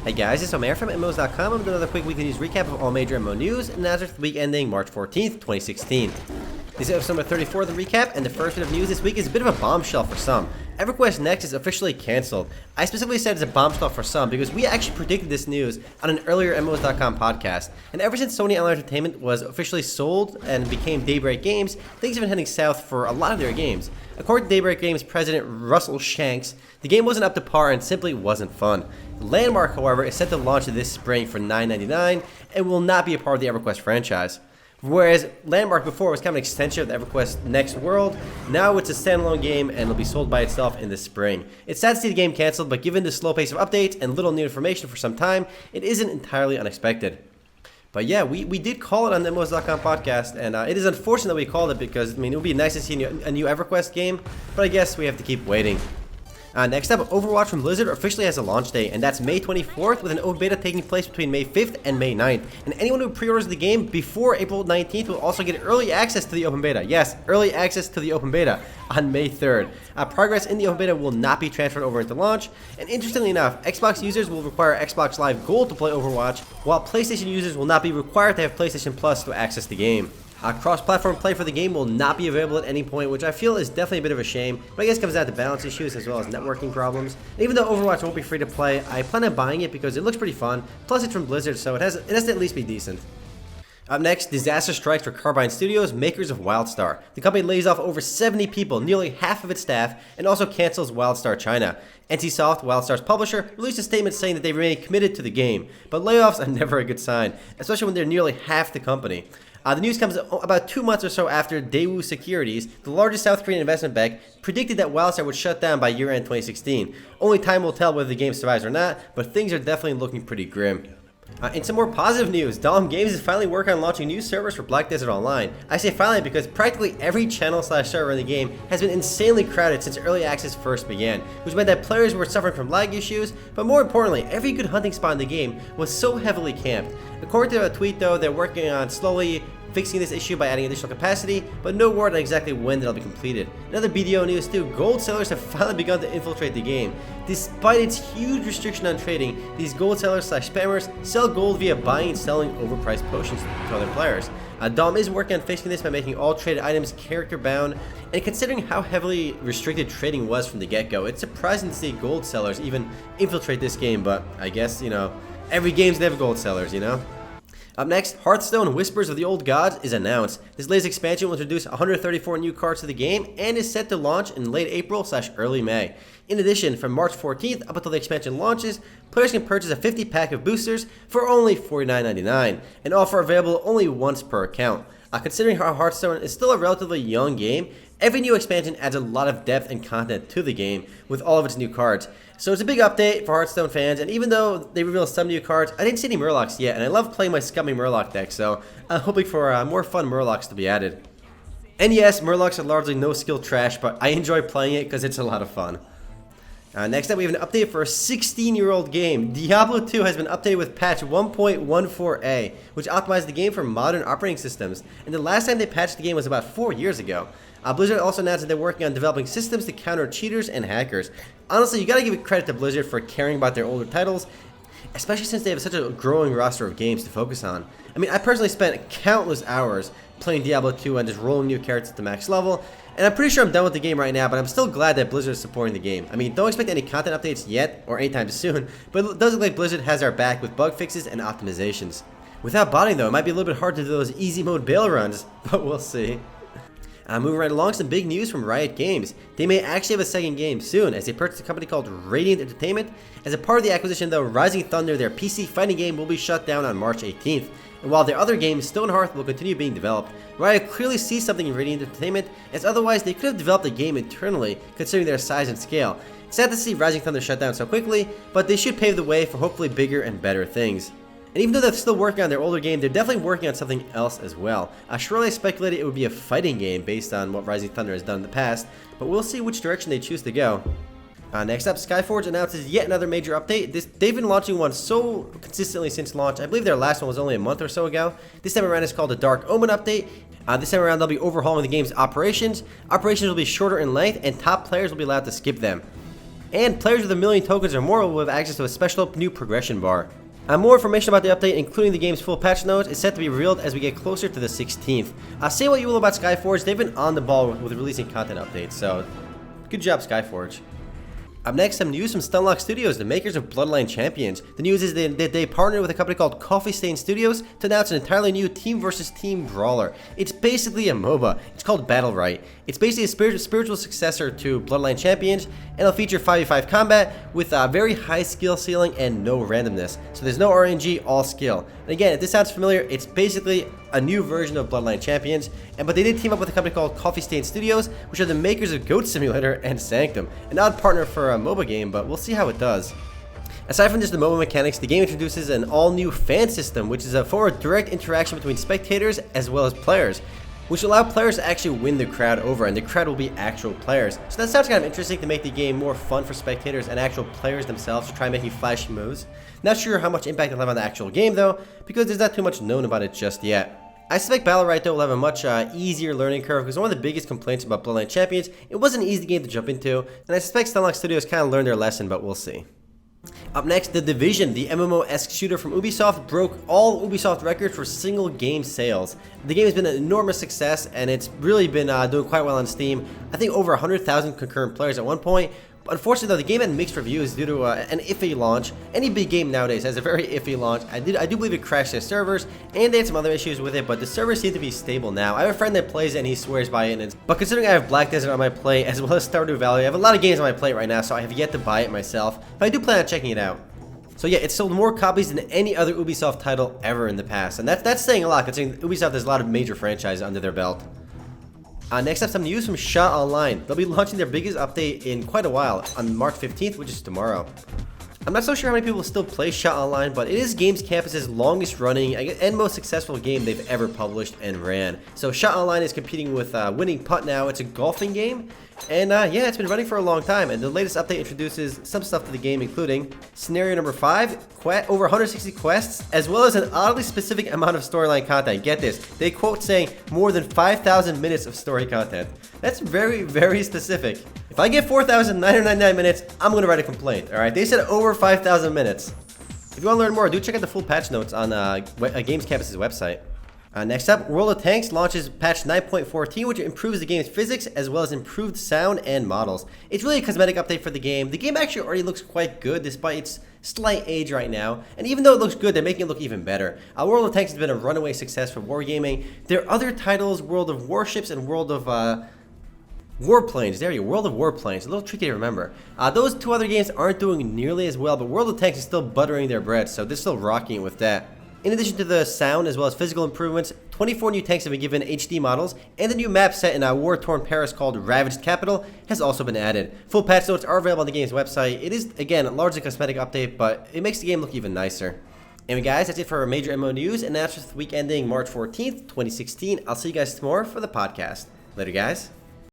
Hey guys, it's Omer from MMOs.com. I'm doing another quick weekly news recap of all major MMO news and announcements for the week ending March 14th, 2016. This is episode number 34 of the recap, and the first bit of news this week is a bit of a bombshell for some. Everquest Next is officially cancelled. I specifically said it's a bombshell for some because we actually predicted this news on an earlier MMOs.com podcast. And ever since Sony Online Entertainment was officially sold and became Daybreak Games, things have been heading south for a lot of their games. According to Daybreak Games president Russell Shanks, the game wasn't up to par and simply wasn't fun. Landmark, however, is set to launch this spring for $9.99 and will not be a part of the Everquest franchise. Whereas Landmark before was kind of an extension of the Everquest Next world, now it's a standalone game and it'll be sold by itself in the spring. It's sad to see the game canceled, but given the slow pace of updates and little new information for some time, it isn't entirely unexpected. But yeah, we did call it on the MMOs.com podcast, and it is unfortunate that we called it because, I mean, it would be nice to see a new Everquest game, but I guess we have to keep waiting. Next up, Overwatch from Blizzard officially has a launch date, and that's May 24th, with an open beta taking place between May 5th and May 9th. And anyone who pre-orders the game before April 19th will also get early access to the open beta. Yes, early access to the open beta on May 3rd. Progress in the open beta will not be transferred over into launch, and interestingly enough, Xbox users will require Xbox Live Gold to play Overwatch, while PlayStation users will not be required to have PlayStation Plus to access the game. Cross-platform play for the game will not be available at any point, which I feel is definitely a bit of a shame, but I guess it comes down to balance issues as well as networking problems. And even though Overwatch won't be free to play, I plan on buying it because it looks pretty fun, plus it's from Blizzard, so it has to at least be decent. Up next, disaster strikes for Carbine Studios, makers of Wildstar. The company lays off over 70 people, nearly half of its staff, and also cancels Wildstar China. NCSoft, Wildstar's publisher, released a statement saying that they remain committed to the game, but layoffs are never a good sign, especially when they're nearly half the company. The news comes about 2 months or so after Daewoo Securities, the largest South Korean investment bank, predicted that Wildstar would shut down by year-end 2016. Only time will tell whether the game survives or not, but things are definitely looking pretty grim. In some more positive news, Dom Games is finally working on launching new servers for Black Desert Online. I say finally because practically every channel/server in the game has been insanely crowded since early access first began, which meant that players were suffering from lag issues, but more importantly, every good hunting spot in the game was so heavily camped. According to a tweet though, they're working on slowly fixing this issue by adding additional capacity, but no word on exactly when that'll be completed. Another BDO news too, gold sellers have finally begun to infiltrate the game. Despite its huge restriction on trading, these gold sellers/spammers sell gold via buying and selling overpriced potions to other players. Dom is working on fixing this by making all traded items character bound, and considering how heavily restricted trading was from the get-go, it's surprising to see gold sellers even infiltrate this game, but I guess, every game's never gold sellers, Up next, Hearthstone Whispers of the Old Gods is announced. This latest expansion will introduce 134 new cards to the game and is set to launch in late April/early May. In addition, from March 14th up until the expansion launches, players can purchase a 50 pack of boosters for only $49.99, an offer available only once per account. Considering how Hearthstone is still a relatively young game, every new expansion adds a lot of depth and content to the game with all of its new cards. So it's a big update for Hearthstone fans, and even though they revealed some new cards, I didn't see any Murlocs yet, and I love playing my scummy Murloc deck, so I'm hoping for more fun Murlocs to be added. And yes, Murlocs are largely no-skill trash, but I enjoy playing it because it's a lot of fun. Next up, we have an update for a 16-year-old game. Diablo 2 has been updated with patch 1.14a, which optimized the game for modern operating systems, and the last time they patched the game was about 4 years ago. Blizzard also announced that they're working on developing systems to counter cheaters and hackers. Honestly, you gotta give credit to Blizzard for caring about their older titles, especially since they have such a growing roster of games to focus on. I mean, I personally spent countless hours playing Diablo 2 and just rolling new characters to max level, and I'm pretty sure I'm done with the game right now, but I'm still glad that Blizzard is supporting the game. I mean, don't expect any content updates yet, or anytime soon, but it does look like Blizzard has our back with bug fixes and optimizations. Without botting though, it might be a little bit hard to do those easy mode bail runs, but we'll see. Moving right along, some big news from Riot Games. They may actually have a second game soon, as they purchased a company called Radiant Entertainment. As a part of the acquisition though, Rising Thunder, their PC fighting game, will be shut down on March 18th. And while their other game, Stonehearth, will continue being developed, Riot clearly sees something in Radiant Entertainment, as otherwise they could have developed a game internally, considering their size and scale. It's sad to see Rising Thunder shut down so quickly, but they should pave the way for hopefully bigger and better things. And even though they're still working on their older game, they're definitely working on something else as well. Surely I speculated it would be a fighting game based on what Rising Thunder has done in the past, but we'll see which direction they choose to go. Next up, Skyforge announces yet another major update. They've been launching one so consistently since launch. I believe their last one was only a month or so ago. This time around it's called the Dark Omen update. This time around they'll be overhauling the game's operations. Operations will be shorter in length, and top players will be allowed to skip them. and players with 1 million tokens or more will have access to a special new progression bar. More information about the update, including the game's full patch notes, is set to be revealed as we get closer to the 16th. Say what you will about Skyforge, they've been on the ball with releasing content updates, so good job Skyforge. Up next, some news from Stoneheart Studios, the makers of Bloodline Champions. The news is that they partnered with a company called Coffee Stain Studios to announce an entirely new team versus team brawler. It's basically a MOBA. It's called Battlerite. It's basically a spiritual successor to Bloodline Champions, and it'll feature 5v5 combat with a very high skill ceiling and no randomness. So there's no RNG, all skill. And again, if this sounds familiar, it's basically a new version of Bloodline Champions, but they did team up with a company called Coffee Stain Studios, which are the makers of Goat Simulator and Sanctum. An odd partner for a MOBA game, but we'll see how it does. Aside from just the MOBA mechanics, the game introduces an all-new fan system, which is a form of direct interaction between spectators as well as players, which will allow players to actually win the crowd over, and the crowd will be actual players. So that sounds kind of interesting to make the game more fun for spectators and actual players themselves to try making flashy moves. Not sure how much impact it'll have on the actual game though, because there's not too much known about it just yet. I suspect Battlerite though will have a much easier learning curve, because one of the biggest complaints about Bloodline Champions, it wasn't an easy game to jump into, and I suspect Stoneheart Studios kind of learned their lesson, but we'll see. Up next, The Division, the MMO-esque shooter from Ubisoft, broke all Ubisoft records for single game sales. The game has been an enormous success, and it's really been doing quite well on Steam. I think over 100,000 concurrent players at one point. Unfortunately though, the game had mixed reviews due to an iffy launch. Any big game nowadays has a very iffy launch. I do believe it crashed their servers, and they had some other issues with it, but the servers seem to be stable now. I have a friend that plays it and he swears by it, but considering I have Black Desert on my plate as well as Stardew Valley, I have a lot of games on my plate right now, so I have yet to buy it myself, but I do plan on checking it out. So yeah, it sold more copies than any other Ubisoft title ever in the past, and that's saying a lot, considering Ubisoft has a lot of major franchises under their belt. Next up, some news from Shot Online. They'll be launching their biggest update in quite a while on March 15th, which is tomorrow. I'm not so sure how many people still play Shot Online, but it is Games Campus's longest running and most successful game they've ever published and ran. So Shot Online is competing with Winning Putt now. It's a golfing game, and yeah, it's been running for a long time, and the latest update introduces some stuff to the game, including Scenario number 5, over 160 quests, as well as an oddly specific amount of storyline content. Get this, they quote saying more than 5,000 minutes of story content. That's very, very specific. If I get 4,999 minutes, I'm going to write a complaint, alright? They said over 5,000 minutes. If you want to learn more, do check out the full patch notes on Games Campus's website. Next up, World of Tanks launches patch 9.14, which improves the game's physics as well as improved sound and models. It's really a cosmetic update for the game. The game actually already looks quite good despite its slight age right now, and even though it looks good, they're making it look even better. World of Tanks has been a runaway success for wargaming. There are other titles, World of Warships and World of Warplanes. There you go, World of Warplanes. A little tricky to remember. Those two other games aren't doing nearly as well, but World of Tanks is still buttering their bread, so they're still rocking it with that. In addition to the sound as well as physical improvements, 24 new tanks have been given HD models, and the new map set in a war-torn Paris called Ravaged Capital has also been added. Full patch notes are available on the game's website. It is, again, a largely cosmetic update, but it makes the game look even nicer. Anyway guys, that's it for our major MMO news, and that's just the week ending March 14th, 2016. I'll see you guys tomorrow for the podcast. Later guys.